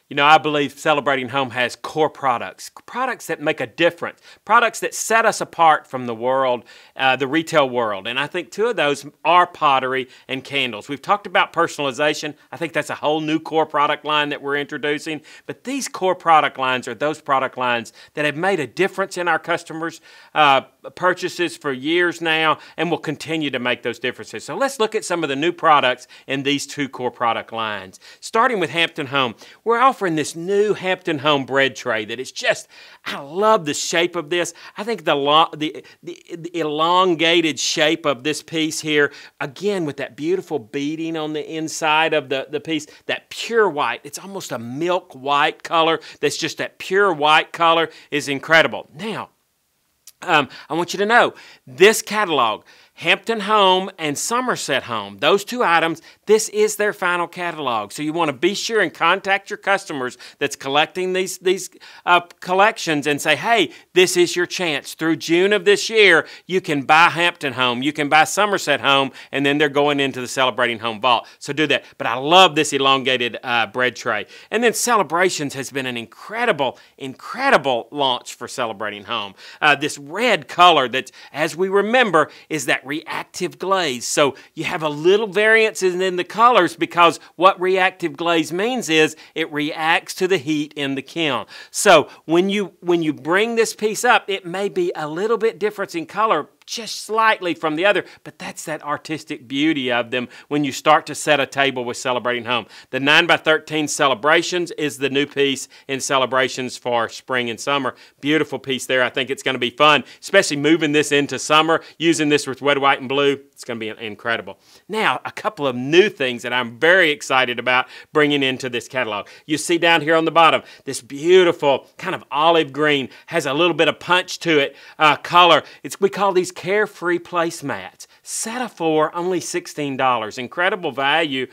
You know, I believe Celebrating Home has core products, products that make a difference, products that set us apart from the world, the retail world. And I think two of those are pottery and candles. We've talked about personalization. I think that's a whole new core product line that we're introducing. But these core product lines are those product lines that have made a difference in our customers' purchases for years now and will continue to make those differences. So let's look at some of the new products in these two core product lines. Starting with Hampton Home, we're offering this new Hampton Home bread tray that is just, I love the shape of this. I think the elongated shape of this piece here, again with that beautiful beading on the inside of the piece, that pure white, it's almost a milk white color, that's just that pure white color is incredible. Now, I want you to know, this catalog, Hampton Home and Somerset Home, those two items, this is their final catalog. So you want to be sure and contact your customers that's collecting these collections and say, hey, this is your chance. Through June of this year, you can buy Hampton Home, you can buy Somerset Home, and then they're going into the Celebrating Home vault. So do that. But I love this elongated bread tray. And then Celebrations has been an incredible launch for Celebrating Home. This red color that, as we remember, is that reactive glaze. So you have a little variance in the colors because what reactive glaze means is it reacts to the heat in the kiln. So when you bring this piece up, it may be a little bit different in color, just slightly from the other, but that's that artistic beauty of them when you start to set a table with Celebrating Home. The 9x13 Celebrations is the new piece in Celebrations for spring and summer. Beautiful piece there. I think it's going to be fun, especially moving this into summer, using this with red, white, and blue. It's going to be incredible. Now, a couple of new things that I'm very excited about bringing into this catalog. You see down here on the bottom, this beautiful kind of olive green, has a little bit of punch to it, color. We call these carefree placemats. Set of 4, only $16. Incredible value.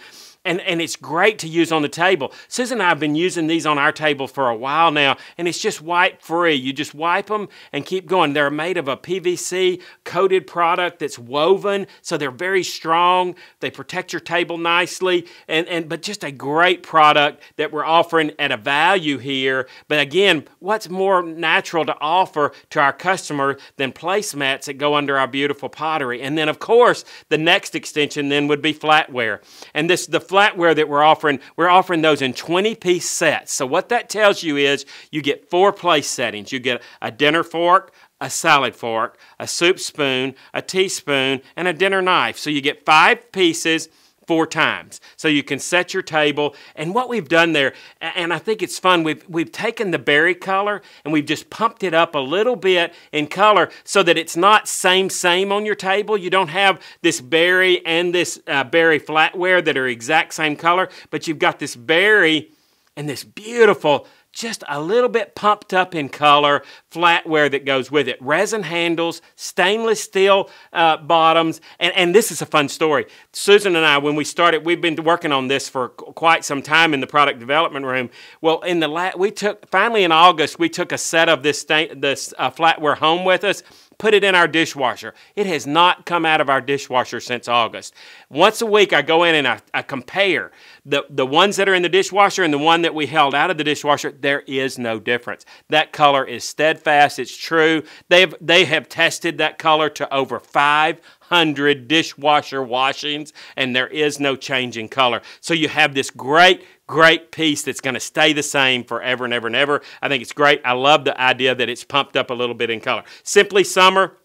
And it's great to use on the table. Susan and I have been using these on our table for a while now, and it's just wipe free. You just wipe them and keep going. They're made of a PVC coated product that's woven, so they're very strong. They protect your table nicely, but just a great product that we're offering at a value here. But again, what's more natural to offer to our customer than placemats that go under our beautiful pottery? And then, of course, the next extension then would be flatware. And the flatware that we're offering those in 20-piece sets. So what that tells you is you get 4 place settings. You get a dinner fork, a salad fork, a soup spoon, a teaspoon, and a dinner knife. So you get 5 pieces 4 times. So you can set your table. And what we've done there, and I think it's fun, we've taken the berry color and we've just pumped it up a little bit in color so that it's not same on your table. You don't have this berry and this berry flatware that are exact same color, but you've got this berry and this beautiful, just a little bit pumped up in color flatware that goes with it. Resin handles, stainless steel bottoms, and this is a fun story. Susan and I, when we started, we've been working on this for quite some time in the product development room. Well, finally in August, we took a set of this flatware home with us, put it in our dishwasher. It has not come out of our dishwasher since August. Once a week, I go in and I compare the ones that are in the dishwasher and the one that we held out of the dishwasher. There is no difference. That color is steadfast. It's true. They have tested that color to over 500 dishwasher washings, and there is no change in color. So you have this great piece that's going to stay the same forever and ever and ever. I think it's great. I love the idea that it's pumped up a little bit in color. Simply Summer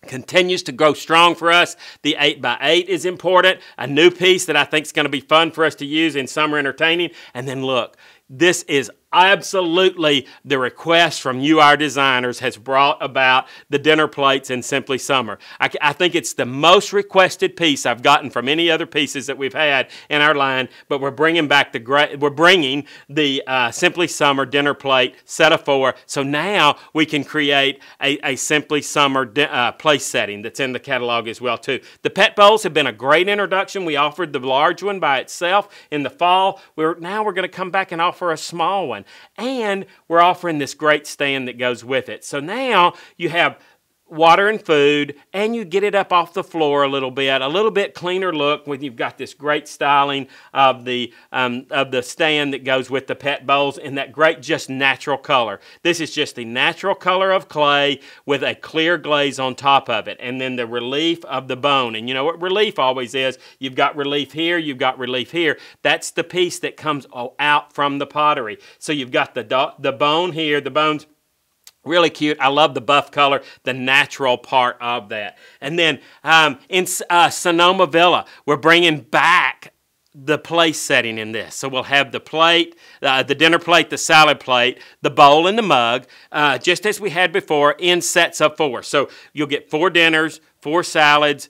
continues to grow strong for us. The 8x8 is important. A new piece that I think is going to be fun for us to use in summer entertaining. And then look, this is absolutely the request from you, our designers, has brought about the dinner plates in Simply Summer. I think it's the most requested piece I've gotten from any other pieces that we've had in our line, but we're bringing the Simply Summer dinner plate set of 4, so now we can create a Simply Summer place setting that's in the catalog as well too. The pet bowls have been a great introduction. We offered the large one by itself in the fall. Now we're going to come back and offer a small one. And we're offering this great stand that goes with it. So now you have water and food, and you get it up off the floor a little bit cleaner look when you've got this great styling of the stand that goes with the pet bowls in that great just natural color. This is just the natural color of clay with a clear glaze on top of it, and then the relief of the bone. And you know what relief always is? You've got relief here, you've got relief here. That's the piece that comes out from the pottery. So you've got the bone here, the bone's really cute. I love the buff color, the natural part of that. And then in Sonoma Villa, we're bringing back the place setting in this. So we'll have the plate, the dinner plate, the salad plate, the bowl, and the mug, just as we had before in sets of 4. So you'll get 4 dinners, 4 salads,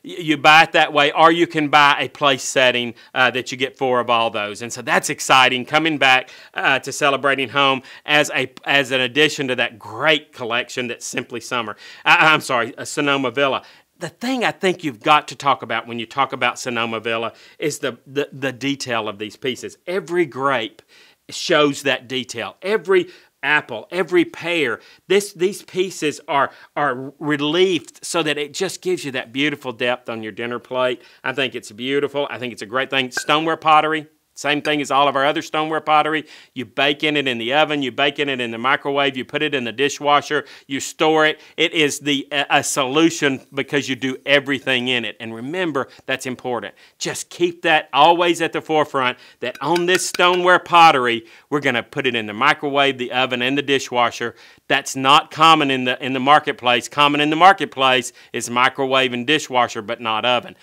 you buy it that way, or you can buy a place setting that you get 4 of all those. And so that's exciting, coming back to Celebrating Home as an addition to that great collection that's Simply Summer. Sonoma Villa. The thing I think you've got to talk about when you talk about Sonoma Villa is the detail of these pieces. Every grape shows that detail. Every apple, every pear, these pieces are relieved so that it just gives you that beautiful depth on your dinner plate. I think it's beautiful. I think it's a great thing. Stoneware pottery. Same thing as all of our other stoneware pottery. You bake in it in the oven, you bake in it in the microwave, you put it in the dishwasher, you store it. It is a solution because you do everything in it. And remember, that's important. Just keep that always at the forefront, that on this stoneware pottery, we're going to put it in the microwave, the oven, and the dishwasher. That's not common in the marketplace. Common in the marketplace is microwave and dishwasher, but not oven.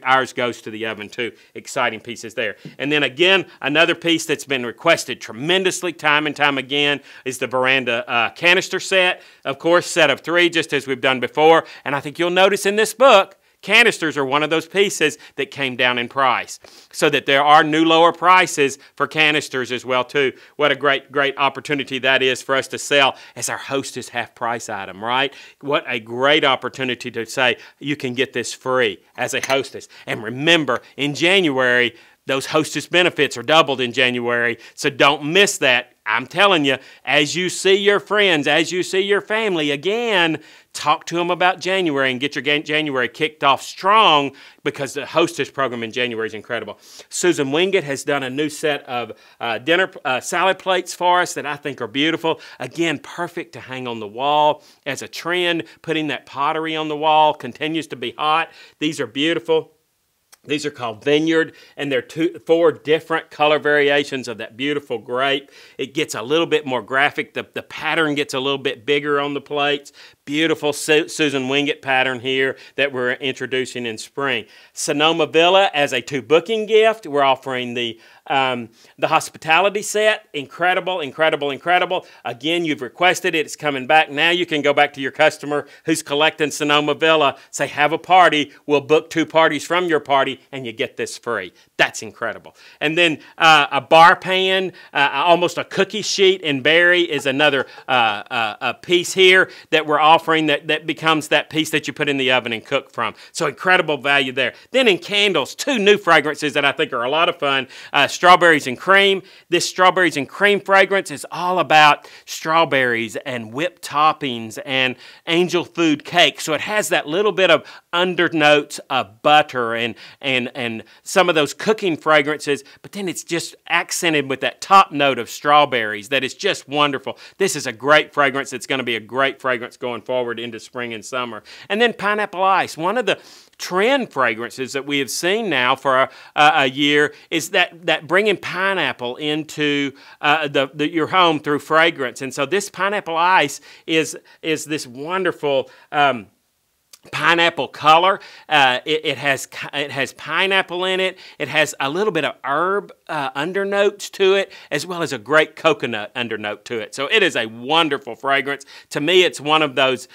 Ours goes to the oven too. Exciting pieces there. And then again, another piece that's been requested tremendously time and time again is the veranda canister set. Of course, set of 3, just as we've done before. And I think you'll notice in this book, canisters are one of those pieces that came down in price, so that there are new lower prices for canisters as well too. What a great opportunity that is for us to sell as our Hostess half price item, right? What a great opportunity to say you can get this free as a Hostess. And remember, in January, those Hostess benefits are doubled in January, so don't miss that. I'm telling you, as you see your friends, as you see your family, again, talk to them about January and get your January kicked off strong, because the Hostess program in January is incredible. Susan Wingate has done a new set of salad plates for us that I think are beautiful. Again, perfect to hang on the wall as a trend. Putting that pottery on the wall continues to be hot. These are beautiful. These are called Vineyard, and they're 4 different color variations of that beautiful grape. It gets a little bit more graphic. The pattern gets a little bit bigger on the plates. Beautiful Susan Wingate pattern here that we're introducing in spring. Sonoma Villa as a 2-booking gift. We're offering the hospitality set. Incredible, incredible, incredible. Again, you've requested it. It's coming back. Now you can go back to your customer who's collecting Sonoma Villa, say, have a party. We'll book 2 parties from your party, and you get this free. That's incredible. And then a bar pan, almost a cookie sheet in berry is another a piece here that we're offering that becomes that piece that you put in the oven and cook from. So incredible value there. Then in candles, 2 new fragrances that I think are a lot of fun. Strawberries and cream. This strawberries and cream fragrance is all about strawberries and whipped toppings and angel food cake. So it has that little bit of undernotes of butter and some of those cooking fragrances, but then it's just accented with that top note of strawberries that is just wonderful. This is a great fragrance. It's going to be a great fragrance going forward into spring and summer. And then pineapple ice. One of the trend fragrances that we have seen now for a year is that bringing pineapple into your home through fragrance. And so this pineapple ice is this wonderful pineapple color. It has pineapple in it. It has a little bit of herb undernotes to it, as well as a great coconut undernote to it. So it is a wonderful fragrance. To me, it's one of those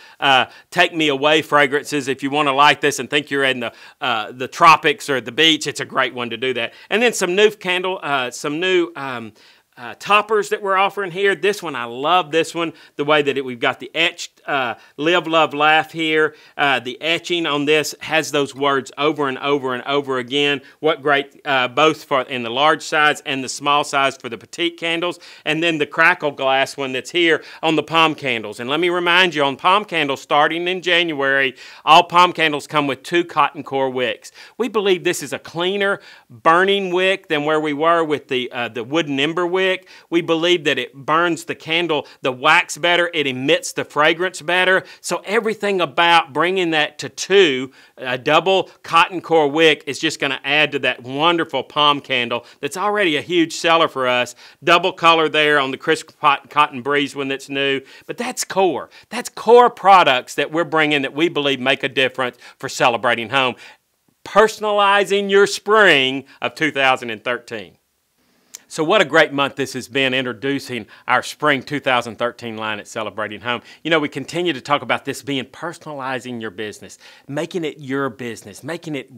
take me away fragrances. If you want to like this and think you're in the tropics or the beach, it's a great one to do that. And then some new toppers that we're offering here. This one, I love this one, the way that we've got the etched live, love, laugh here. The etching on this has those words over and over and over again. What great, both for in the large size and the small size for the petite candles. And then the crackle glass one that's here on the palm candles. And let me remind you, on palm candles starting in January, all palm candles come with 2 cotton core wicks. We believe this is a cleaner burning wick than where we were with the wooden ember wick. We believe that it burns the candle, the wax better. It emits the fragrance better. So everything about bringing that to 2, a double cotton core wick, is just going to add to that wonderful palm candle that's already a huge seller for us. Double color there on the crisp cotton breeze one that's new. But that's core. That's core products that we're bringing that we believe make a difference for celebrating home. Personalizing your spring of 2013. So what a great month this has been, introducing our spring 2013 line at Celebrating Home. You know, we continue to talk about this being personalizing your business, making it your business, making it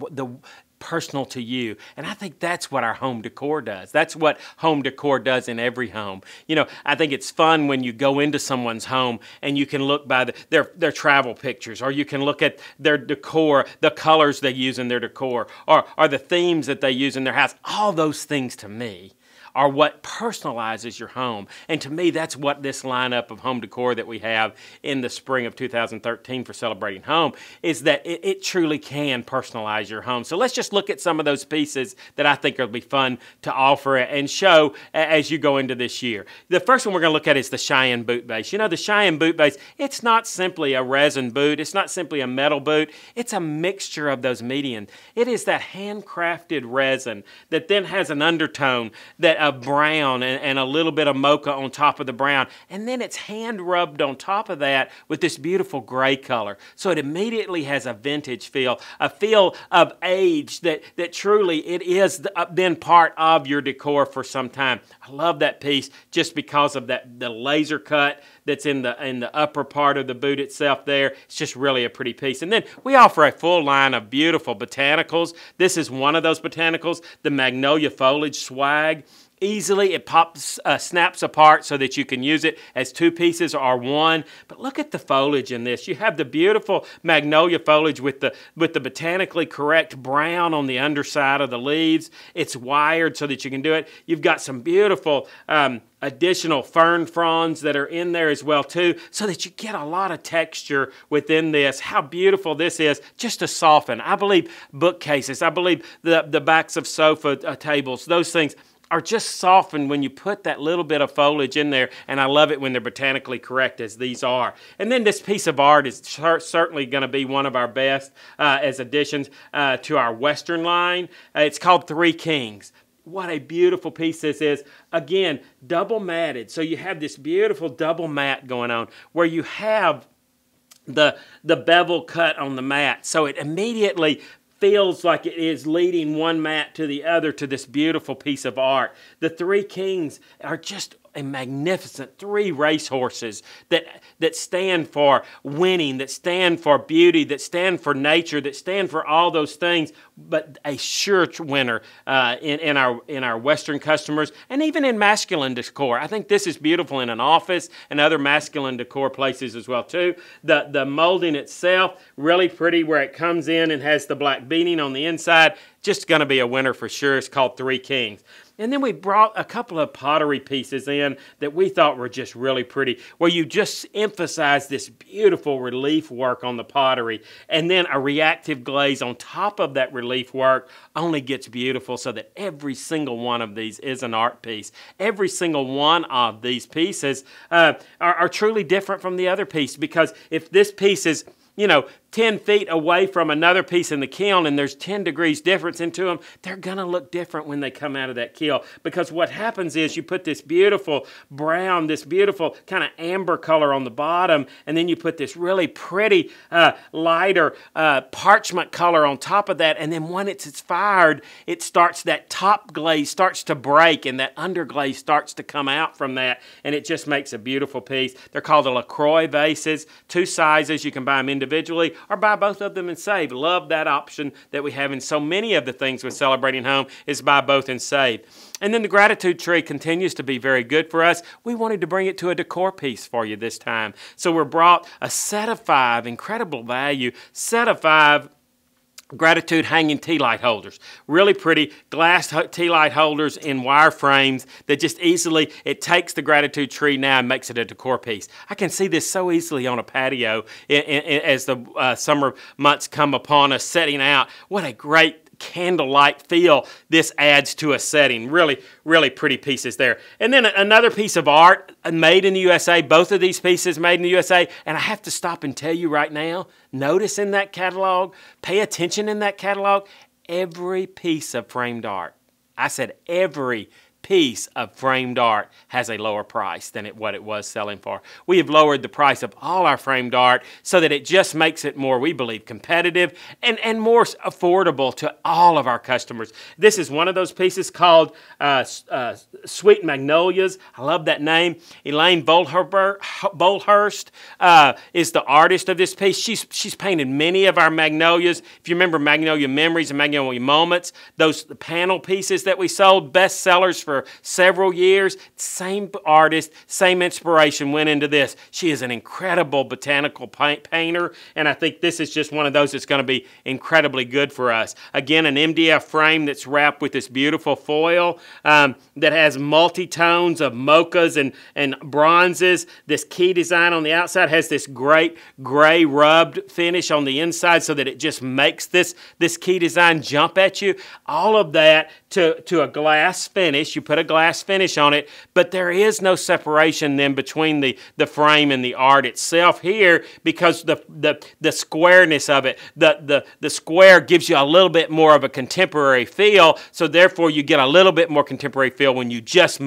personal to you. And I think that's what our home decor does. That's what home decor does in every home. You know, I think it's fun when you go into someone's home and you can look by their travel pictures, or you can look at their decor, the colors they use in their decor, or the themes that they use in their house. All those things, to me, are what personalizes your home. And to me, that's what this lineup of home decor that we have in the spring of 2013 for Celebrating Home is, that it truly can personalize your home. So let's just look at some of those pieces that I think will be fun to offer and show as you go into this year. The first one we're going to look at is the Cheyenne boot base. You know, the Cheyenne boot base, it's not simply a resin boot. It's not simply a metal boot. It's a mixture of those mediums. It is that handcrafted resin that then has an undertone that of brown and a little bit of mocha on top of the brown. And then it's hand rubbed on top of that with this beautiful gray color. So it immediately has a vintage feel, a feel of age that truly it is been part of your decor for some time. I love that piece just because of the laser cut that's in the upper part of the boot itself there. It's just really a pretty piece. And then we offer a full line of beautiful botanicals. This is one of those botanicals, the Magnolia Foliage Swag. Easily, it snaps apart so that you can use it as 2 pieces or one. But look at the foliage in this. You have the beautiful magnolia foliage with the botanically correct brown on the underside of the leaves. It's wired so that you can do it. You've got some beautiful additional fern fronds that are in there as well too, so that you get a lot of texture within this. How beautiful this is, just to soften. I believe bookcases, I believe the backs of sofa tables, those things are just softened when you put that little bit of foliage in there, and I love it when they're botanically correct, as these are. And then this piece of art is certainly going to be one of our best as additions to our Western line. It's called 3 Kings. What a beautiful piece this is. Again, double matted. So you have this beautiful double mat going on where you have the bevel cut on the mat. So it immediately feels like it is leading one mat to the other to this beautiful piece of art. The 3 Kings are just a magnificent 3 racehorses that stand for winning, that stand for beauty, that stand for nature, that stand for all those things, but a sure winner in our Western customers, and even in masculine decor. I think this is beautiful in an office and other masculine decor places as well too. The molding itself, really pretty where it comes in and has the black beading on the inside. Just going to be a winner for sure. It's called 3 Kings. And then we brought a couple of pottery pieces in that we thought were just really pretty, where you just emphasize this beautiful relief work on the pottery, and then a reactive glaze on top of that relief work only gets beautiful, so that every single one of these is an art piece. Every single one of these pieces are truly different from the other piece, because if this piece is 10 feet away from another piece in the kiln and there's 10 degrees difference into them, they're going to look different when they come out of that kiln. Because what happens is you put this beautiful brown, this beautiful kind of amber color on the bottom, and then you put this really pretty lighter parchment color on top of that, and then when it's fired, it starts, that top glaze starts to break and that underglaze starts to come out from that, and it just makes a beautiful piece. They're called the LaCroix vases, 2 sizes. You can buy them individually or buy both of them and save. Love that option that we have in so many of the things with Celebrating Home is buy both and save. And then the gratitude tree continues to be very good for us. We wanted to bring it to a decor piece for you this time. So we brought a set of 5, incredible value, set of 5 gratitude hanging tea light holders. Really pretty glass tea light holders in wire frames that just easily, it takes the gratitude tree now and makes it a decor piece. I can see this so easily on a patio as the summer months come upon us setting out. What a great candlelight feel this adds to a setting. Really, really pretty pieces there. And then another piece of art made in the USA. Both of these pieces made in the USA. And I have to stop and tell you right now, notice in that catalog, pay attention in that catalog, every piece of framed art. I said every piece of framed art has a lower price than what it was selling for. We have lowered the price of all our framed art so that it just makes it more, we believe, competitive and more affordable to all of our customers. This is one of those pieces called Sweet Magnolias. I love that name. Elaine Bolhurst is the artist of this piece. She's painted many of our magnolias. If you remember Magnolia Memories and Magnolia Moments, those panel pieces that we sold, best sellers for several years. Same artist, same inspiration went into this. She is an incredible botanical painter, and I think this is just one of those that's going to be incredibly good for us. Again, an MDF frame that's wrapped with this beautiful foil that has multi-tones of mochas and bronzes. This key design on the outside has this great gray rubbed finish on the inside so that it just makes this key design jump at you. All of that to a glass finish. You put a glass finish on it, but there is no separation then between the frame and the art itself here because the squareness of it, the square gives you a little bit more of a contemporary feel, so therefore you get a little bit more contemporary feel when you just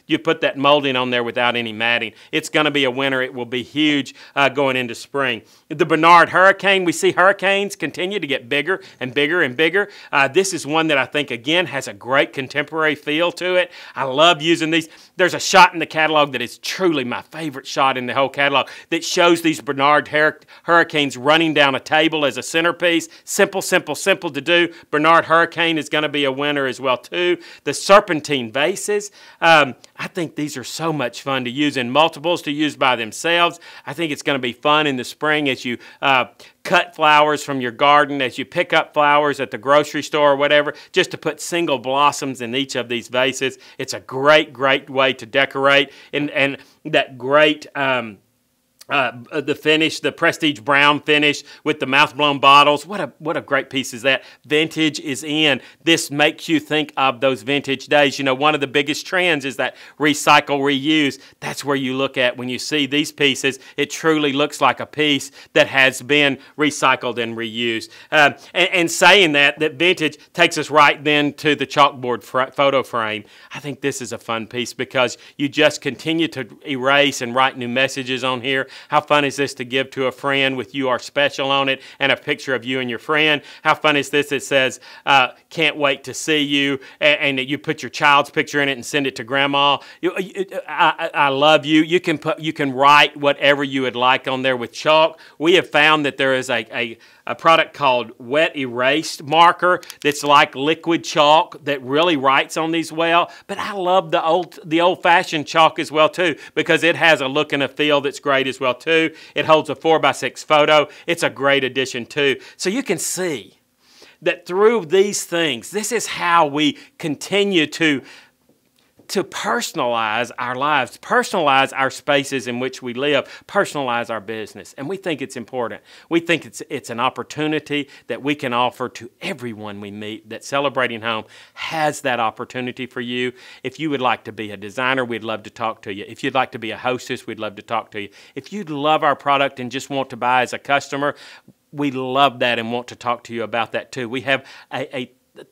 you put that molding on there without any matting. It's going to be a winner. It will be huge going into spring. The Bernard Hurricane, we see hurricanes continue to get bigger and bigger and bigger. This is one that I think, again, has a great contemporary feel to it. I love using these. There's a shot in the catalog that is truly my favorite shot in the whole catalog that shows these Bernard Hurricanes running down a table as a centerpiece. Simple, simple, simple to do. Bernard Hurricane is going to be a winner as well, too. The Serpentine vases. I think these are so much fun to use in multiples, to use by themselves. I think it's going to be fun in the spring as you cut flowers from your garden, as you pick up flowers at the grocery store or whatever, just to put single blossoms in each of these vases. It's a great, great way to decorate. And that great the finish, the prestige brown finish with the mouth-blown bottles. What a great piece is that. Vintage is in. This makes you think of those vintage days. You know, one of the biggest trends is that recycle, reuse. That's where you look at when you see these pieces. It truly looks like a piece that has been recycled and reused. And saying that vintage takes us right then to the chalkboard photo frame. I think this is a fun piece because you just continue to erase and write new messages on here. How fun is this to give to a friend with "You Are Special" on it and a picture of you and your friend? How fun is this that says, "Can't wait to see you," and you put your child's picture in it and send it to grandma? I love you. You can write whatever you would like on there with chalk. We have found that there is a product called wet erased marker that's like liquid chalk that really writes on these well. But I love the old-fashioned chalk as well too because it has a look and a feel that's great as well too. It holds a 4x6 photo. It's a great addition too. So you can see that through these things, this is how we continue to personalize our lives, personalize our spaces in which we live, personalize our business. And we think it's important. We think it's an opportunity that we can offer to everyone we meet, that Celebrating Home has that opportunity for you. If you would like to be a designer, we'd love to talk to you. If you'd like to be a hostess, we'd love to talk to you. If you'd love our product and just want to buy as a customer, we love that and want to talk to you about that too. We have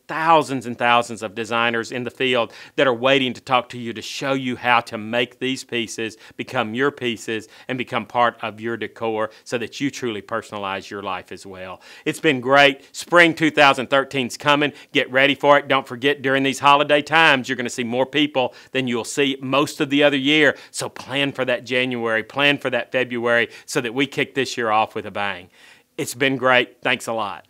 thousands and thousands of designers in the field that are waiting to talk to you to show you how to make these pieces become your pieces and become part of your decor so that you truly personalize your life as well. It's been great. Spring 2013 is coming. Get ready for it. Don't forget, during these holiday times, you're going to see more people than you'll see most of the other year. So plan for that January, plan for that February so that we kick this year off with a bang. It's been great. Thanks a lot.